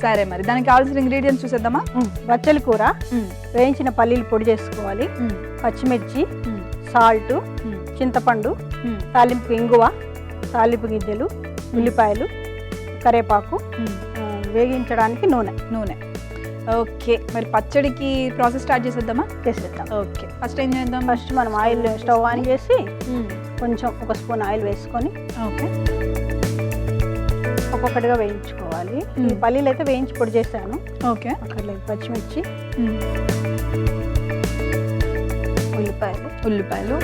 సరే మరి దానికి కావాల్సిన ఇంగ్రీడియంట్స్ చూసేద్దామా? బచ్చలి కూర, వేయించిన పల్లీలు పొడి చేసుకోవాలి, పచ్చిమిర్చి, సాల్ట్, చింతపండు, తాలింపు ఇంగువ, తాలింపు గింజలు, ఉల్లిపాయలు, కరివేపాకు, వేగించడానికి నూనె. ఓకే, మరి పచ్చడికి ప్రాసెస్ స్టార్ట్ చేసేద్దామా? చేసేద్దాం. ఓకే, ఫస్ట్ ఏం చేద్దాం? ఫస్ట్ మనం ఆయిల్ స్టవ్ ఆన్ చేసి కొంచెం ఒక స్పూన్ ఆయిల్ వేసుకొని ఓకే ఒక్కొక్కటిగా వేయించుకోవాలి. ఈ పల్లీలు అయితే వేయించి పొడి చేశాను. ఓకే, అక్కర్లేదు. పచ్చిమిర్చి, ఉల్లిపాయలు,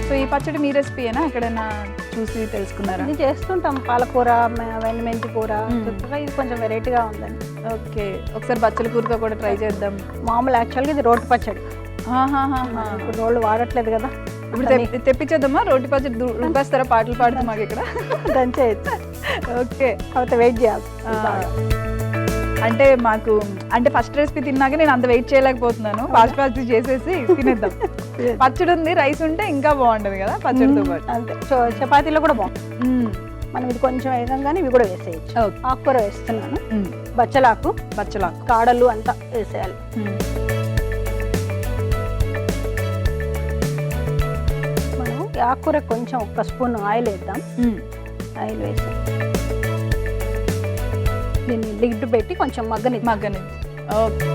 సో ఈ పచ్చడి మీ రెసిపీయేనా? ఎక్కడైనా చూసి తెలుసుకున్నారా? ఇది చేస్తుంటాం. పాలకూర, మెంతి కూర, ఇది కొంచెం వెరైటీగా ఉందని. ఓకే, ఒకసారి బచ్చల కూరతో కూడా ట్రై చేద్దాం. మామూలు యాక్చువల్గా ఇది రోటి పచ్చడి. ఇప్పుడు రోళ్ళు వాడట్లేదు కదా, ఇప్పుడు తెప్పించేద్దామా? రోటి పచ్చడి రుబ్బేస్తారా? పాటలు పాడుతూ మాకు ఇక్కడ దంచేయచ్చు. ఓకే, కాకపోతే వెయిట్ చేయాలి. అంటే ఫస్ట్ రెసిపీ తిన్నాక నేను అంత వెయిట్ చేయలేకపోతున్నాను. ఫాస్ట్ చేసేసి తినేద్దాం. పచ్చడి ఉంది, రైస్ ఉంటే ఇంకా బాగుంటది కదా పచ్చడితో పాటు. అంతే, చపాతీలో కూడా బాగుంటుంది. మనం ఇది కొంచెం వేయగానే ఇవి కూడా వేసేయచ్చు. ఆకుకూర వేస్తున్నాను. బచ్చలాకు కాడలు అంతా వేసేయాలి. మనం ఆకుకూర కొంచెం ఒక స్పూన్ ఆయిల్ వేద్దాం. ఆయిల్ వేసి దీన్ని లిడ్ పెట్టి కొంచెం మగ్గని. ఓకే,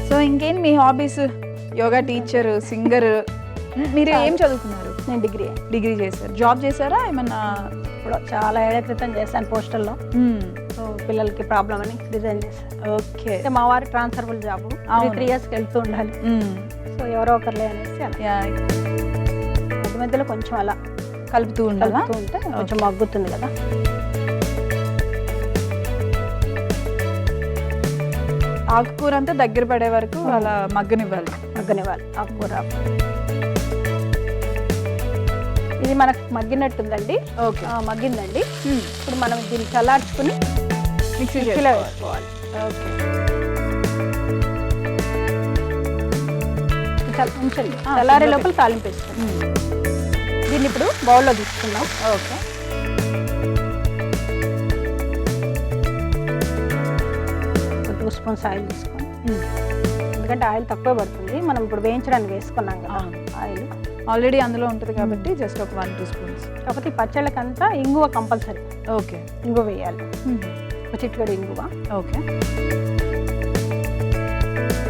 సో ఇంకేం మీ హాబీస్? Yoga teacher, singer. మీరు ఏం చదువుకున్నారు? నేను డిగ్రీ చేశారు. జాబ్ చేశారా ఏమన్నా? ఇప్పుడు చాలా ఏళ్ల క్రితం చేశాను పోస్టల్లో. సో పిల్లలకి ప్రాబ్లం అని రిజైన్ చేశాను. ఓకే, మా వారికి ట్రాన్స్ఫరబుల్ జాబ్, 3 years వెళ్తూ ఉండాలి. సో ఎవరో ఒకరులే అనేసి మధ్యలో కొంచెం అలా కలుపుతూ ఉంటే కొంచెం మగ్గుతుంది కదా. ఆకుకూర అంతా దగ్గర పడే వరకు అలా మగ్గనివ్వాలి. ఆకుకూర ఇది మనకు మగ్గినట్టుందండి. ఓకే, మగ్గిందండి. ఇప్పుడు మనం దీన్ని చల్లార్చుకుని మిక్సీలో వేసుకోవాలి. ఓకే, ఉంచండి. చల్లారే లోపల తాలింపు వేసుకుందాం. దీన్ని ఇప్పుడు బౌల్లో తీసుకుందాం. ఓకే, 2 spoons ఆయిల్ తీసుకొని, ఎందుకంటే ఆయిల్ తక్కువ పడుతుంది. మనం ఇప్పుడు వేయించడానికి వేసుకున్నాం కదా ఆయిల్, ఆల్రెడీ అందులో ఉంటుంది కాబట్టి జస్ట్ ఒక 1-2 spoons. కాకపోతే ఈ పచ్చళ్ళకంతా ఇంగువ కంపల్సరీ. ఓకే, ఇంగువ వేయాలి. ఒక చిటికెడు ఇంగువ. ఓకే,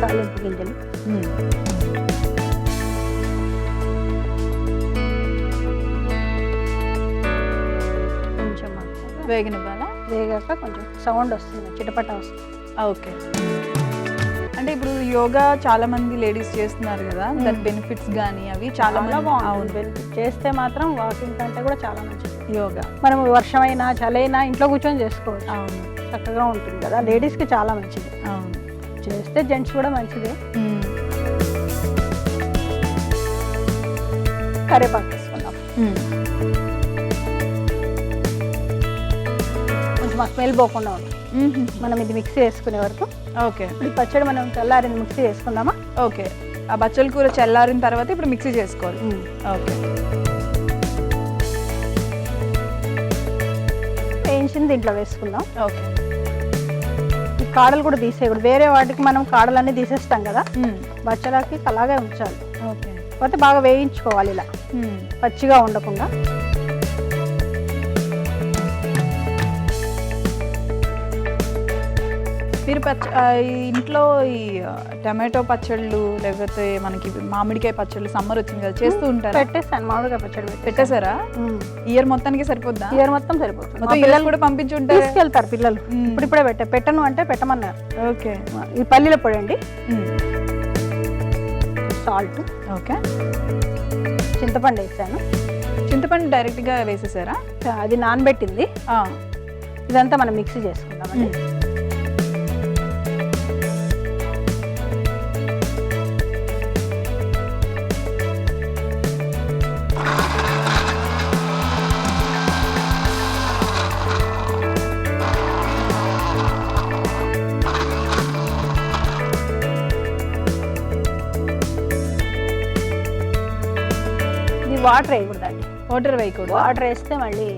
తాలింపు గింజలు, కొంచెం వేగనివ్వాలా? వేగాక కొంచెం సౌండ్ వస్తుంది, చిటపట వస్తుంది. ఓకే, అంటే ఇప్పుడు యోగా చాలా మంది లేడీస్ చేస్తున్నారు కదా, దాని బెనిఫిట్స్ కానీ అవి చాలా బాగుంది. బెనిఫిట్ చేస్తే మాత్రం వాకింగ్ కంటే కూడా చాలా మంచిది యోగా. మనం వర్షమైనా చలైనా ఇంట్లో కూర్చొని చేసుకోవచ్చు. అవును, చక్కగా ఉంటుంది కదా, లేడీస్కి చాలా మంచిది. అవును, చేస్తే జెంట్స్ కూడా మంచిదే. కరివేపాకు వేసుకుందాం. కొంచెం ఆ స్మెల్ పోకుండా ఉంటుంది. మనం ఇది మిక్సీ వేసుకునే వరకు. ఓకే, ఇప్పుడు పచ్చడి మనం చల్లారిన మిక్సీ వేసుకుందామా? ఓకే, ఆ బచ్చల కూర చల్లారిన తర్వాత ఇప్పుడు మిక్సీ చేసుకోవాలి. ఓకే, వేయించింది దీంట్లో వేసుకుందాం. ఓకే, ఈ కాడలు కూడా తీసేయకూడదు. వేరే వాటికి మనం కాడలన్నీ తీసేస్తాం కదా, బచ్చలాకి అలాగే ఉంచాలి. ఓకే, కాకపోతే బాగా వేయించుకోవాలి ఇలా, పచ్చిగా ఉండకుండా. మీరు ఇంట్లో ఈ టమాటో పచ్చళ్ళు లేకపోతే మనకి మామిడికాయ పచ్చళ్ళు సమ్మర్ వచ్చింది కదా చేస్తూ ఉంటారు? పెట్టేస్తాను, మామిడికాయ పచ్చడి పెట్టేశారా? ఇయర్ మొత్తానికి సరిపోద్దా? ఇయర్ మొత్తం సరిపోతుంది. పిల్లలు కూడా పంపించి ఉంటారు, తీసుకెళ్తారు పిల్లలు. ఇప్పుడే పెట్టను అంటే పెట్టమన్నారు. ఓకే, ఈ పల్లీల పొడి అండి, సాల్ట్, ఓకే, చింతపండు వేసాను. చింతపండు డైరెక్ట్ గా వేసేసారా? అది నానబెట్టింది. ఇదంతా మనం మిక్సీ చేసుకుందామండి. వాటర్ వేయకూడదండి. వాటర్ వేయకూడదు. వాటర్ వేస్తే మళ్ళీ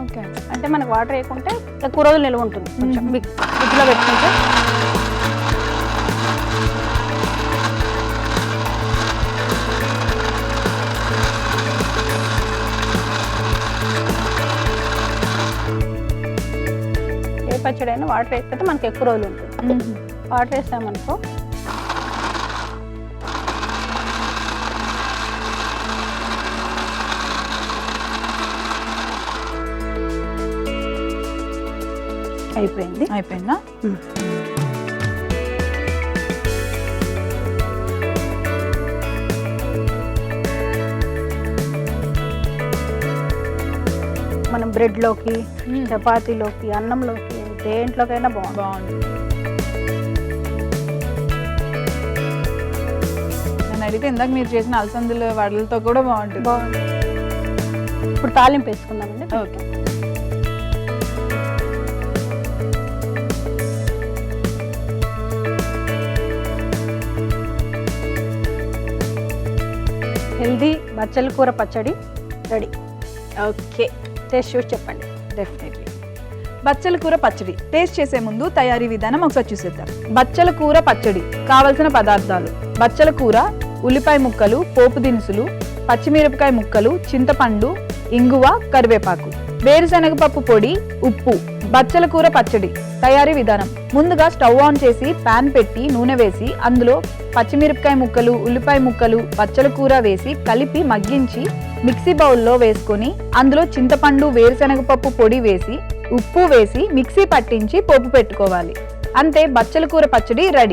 ఓకే. అంటే మనకు వాటర్ వేయకుంటే ఎక్కువ రోజులు నిల్వ ఉంటుంది. కొంచెం ఫ్రిడ్జ్లో పెట్టుకుంటే ఏ పచ్చడి అయినా వాటర్ వేస్తే మనకి ఎక్కువ రోజులు ఉంటుంది. వాటర్ వేసామనుకో అయిపోయింది. అయిపోయిందా? మనం బ్రెడ్లోకి, చపాతీలోకి, అన్నంలోకి, దేంట్లోకైనా బాగుంది. నన్ను అడిగితే ఇందాక మీరు చేసిన అలసందుల వడలతో కూడా బాగుంటుంది. ఇప్పుడు తాలింపు వేసుకుందామండి. ఓకే. హెల్దీ బచ్చల కూర పచ్చడి రెడీ. ఓకే. టేస్ట్ చూసి చెప్పండి. డెఫినెట్లీ. బచ్చల కూర పచ్చడి టేస్ట్ చేసే ముందు తయారీ విధానం ఒకసారి చూసేద్దాం. బచ్చల కూర పచ్చడి కావలసిన పదార్థాలు: బచ్చల కూర, ఉల్లిపాయ ముక్కలు, పోపు దినుసులు, పచ్చిమిరపకాయ ముక్కలు, చింతపండు, ఇంగువ, కరివేపాకు, వేరుశనగపప్పు పొడి, ఉప్పు. బచ్చల కూర పచ్చడి తయారీ విధానం: ముందుగా స్టవ్ ఆన్ చేసి పాన్ పెట్టి నూనె వేసి అందులో పచ్చిమిరపకాయ ముక్కలు, ఉల్లిపాయ ముక్కలు, బచ్చల కూర వేసి కలిపి మగ్గించి మిక్సీ బౌల్లో వేసుకొని అందులో చింతపండు, వేరుశనగపప్పు పొడి వేసి ఉప్పు వేసి మిక్సీ పట్టించి పోపు పెట్టుకోవాలి. అంతే, బచ్చల కూర పచ్చడి రెడీ.